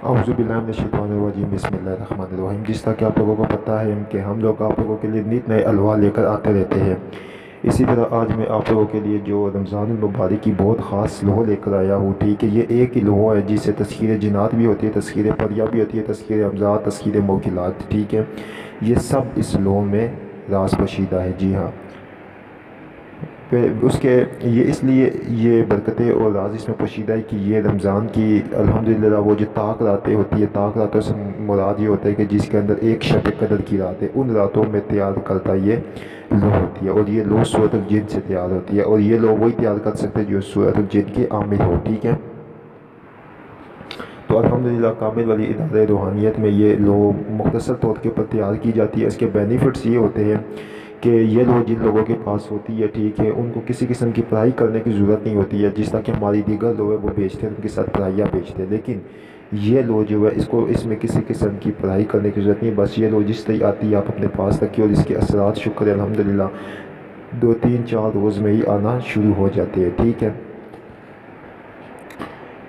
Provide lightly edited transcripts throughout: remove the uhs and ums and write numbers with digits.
اعوذ باللہ من الشیطان الرجیم، بسم اللہ الرحمن الرحیم۔ جس طرح کہ آپ لوگوں کو پتہ ہے کہ ہم لوگ آپ لوگوں کے لیے نت نئے الوا لے کر آتے رہتے ہیں، اسی طرح آج میں آپ لوگوں کے لیے جو رمضان المبارک کی بہت خاص لوح لے کر آیا ہوں، ٹھیک ہے۔ یہ ایک ہی لوح ہے جس سے تذکیر جنات بھی ہوتی ہے، تذکیر پریا بھی ہوتی ہے، تذکیر امزاد، تذکیر موکلات، ٹھیک ہے۔ یہ سب اس لوح میں راز پوشیدہ ہے، جی ہاں۔ اس کے یہ اس لیے یہ برکتیں اور راز اس میں پوشیدہ ہے کہ یہ رمضان کی الحمدللہ وہ جو طاق راتیں ہوتی ہے، طاق راتوں سے مراد یہ ہوتا ہے کہ جس کے اندر ایک شب قدر کی رات ہے، ان راتوں میں تیار کرتا یہ لوح ہوتی ہے، اور یہ لوح سورۃ الجن سے تیار ہوتی ہے، اور یہ لوح وہی تیار کر سکتے جو سورۃ الجن کے عامل ہو، ٹھیک ہے۔ تو الحمدللہ کامل والی ادارہ روحانیت میں یہ لوح مختصر طور کے اوپر تیار کی جاتی ہے۔ اس کے بینیفٹس یہ ہوتے ہیں کہ یہ لوح جن لوگوں کے پاس ہوتی ہے، ٹھیک ہے، ان کو کسی قسم کی پڑھائی کرنے کی ضرورت نہیں ہوتی ہے، جس طرح کہ ہماری دیگر لوگ ہیں وہ بیچتے ہیں، ان کے ساتھ پڑھائیاں بیچتے ہیں، لیکن یہ لوح جو ہے اس میں کسی قسم کی پڑھائی کرنے کی ضرورت نہیں، بس یہ لوح جس طرح آتی ہے آپ اپنے پاس رکھیے، اور اس کے اثرات شکر ہے الحمدللہ 2-3-4 روز میں ہی آنا شروع ہو جاتے ہیں، ٹھیک ہے۔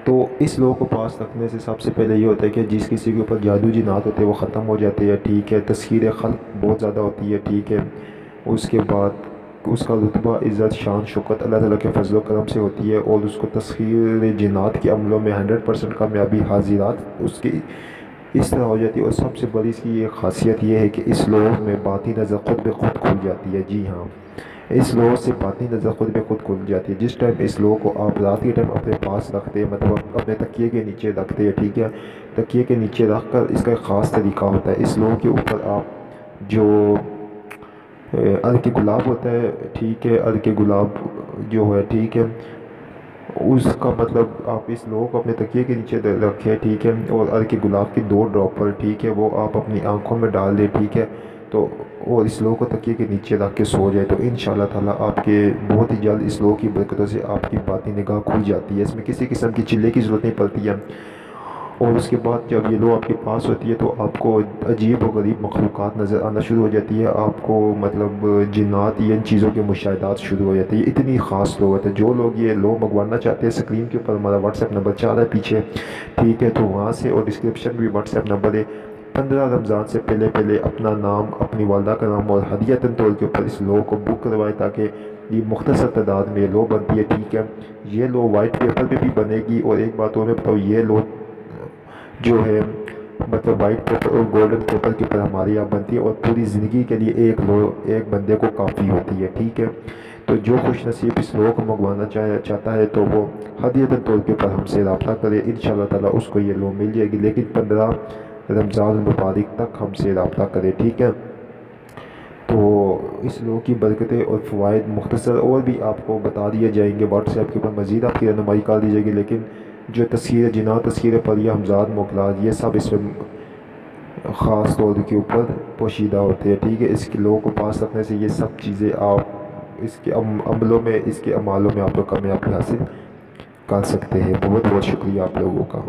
تو اس لوح کو پاس رکھنے سے سب سے پہلے یہ ہوتا ہے کہ جس کسی کے اوپر جادو جنات ہوتے ہیں وہ ختم ہو جاتے ہیں، ٹھیک ہے۔ تذکیر خلق بہت زیادہ ہوتی ہے، ٹھیک ہے۔ اس کے بعد اس کا رتبہ، عزت، شان، شوکت اللہ تعالیٰ کے فضل و کرم سے ہوتی ہے، اور اس کو تسخیر جنات کے عملوں میں 100% کامیابی حاضرات اس کی اس طرح ہو جاتی ہے۔ اور سب سے بڑی اس کی یہ خاصیت یہ ہے کہ اس لوح میں باطنی نظر خود بخود کھل جاتی ہے، جی ہاں۔ اس لوح سے باطنی نظر خود بخود کھل جاتی ہے۔ جس ٹائم اس لوح کو آپ رات کے ٹائم اپنے پاس رکھتے ہیں، مطلب اپنے تکیے کے نیچے رکھتے ہیں، ٹھیک ہے۔ تکیے کے نیچے رکھ کر اس کا ایک خاص طریقہ ہوتا ہے، اس لوح کے اوپر آپ جو عرق گلاب ہوتا ہے، ٹھیک ہے، عرق گلاب جو ہے، ٹھیک ہے، اس کا مطلب آپ اس لوح کو اپنے تکیے کے نیچے رکھیں، ٹھیک ہے، اور عرق گلاب کی 2 ڈراپر، ٹھیک ہے، وہ آپ اپنی آنکھوں میں ڈال دیں، ٹھیک ہے، تو اور اس لوح کو تکیے کے نیچے رکھ کے سو جائے، تو انشاءاللہ تعالیٰ آپ کے بہت ہی جلد اس لوح کی برکتوں سے آپ کی باطنی نگاہ کھل جاتی ہے۔ اس میں کسی قسم کی چلے کی ضرورت نہیں پڑتی ہے، اور اس کے بعد جب یہ لوح آپ کے پاس ہوتی ہے تو آپ کو عجیب و غریب مخلوقات نظر آنا شروع ہو جاتی ہے، آپ کو مطلب جنات یا ان چیزوں کے مشاہدات شروع ہو جاتے ہیں۔ یہ اتنی خاص لوح ہے، جو لوگ یہ لوح منگوانا چاہتے ہیں، اسکرین کے اوپر ہمارا واٹس ایپ نمبر چل رہا ہے پیچھے، ٹھیک ہے، تو وہاں سے، اور ڈسکرپشن بھی واٹس ایپ نمبر ہے، 15 رمضان سے پہلے اپنا نام، اپنی والدہ کا نام اور ہدیۃً طور کے اوپر اس لوح کو بک کروائے، تاکہ یہ مختصر تعداد میں لوح بنتی ہے، ٹھیک ہے۔ یہ لوح وائٹ پیپر پہ بھی بنے گی، اور ایک بات اور میں بتاؤں، یہ لوح جو ہے مطلب وائٹ پیپر اور گولڈن پیپر کے اوپر ہماری یہاں بنتی ہے، اور پوری زندگی کے لیے ایک لوح ایک بندے کو کافی ہوتی ہے، ٹھیک ہے۔ تو جو خوش نصیب اس لوح کو منگوانا چاہتا ہے تو وہ ہدیۃً طور کے اوپر ہم سے رابطہ کرے، انشاءاللہ تعالیٰ اس کو یہ لوح مل جائے گی، لیکن 15 رمضان المبارک تک ہم سے رابطہ کرے، ٹھیک ہے۔ تو اس لوح کی برکتیں اور فوائد مختصر اور بھی آپ کو بتا دیے جائیں گے واٹس ایپ کے اوپر، مزید آپ کی رہنمائی کر دی جائے گی، لیکن جو تذکیر جنات، تذکیر پریا، امزاد، موکلات، یہ سب اس میں خاص طور کے اوپر پوشیدہ ہوتے ہیں، ٹھیک ہے۔ اس کے لوح کو پاس رکھنے سے یہ سب چیزیں آپ اس کے عملوں میں، اس کے اعمالوں میں آپ لوگ کامیابی حاصل کر سکتے ہیں۔ بہت بہت شکریہ آپ لوگوں کا۔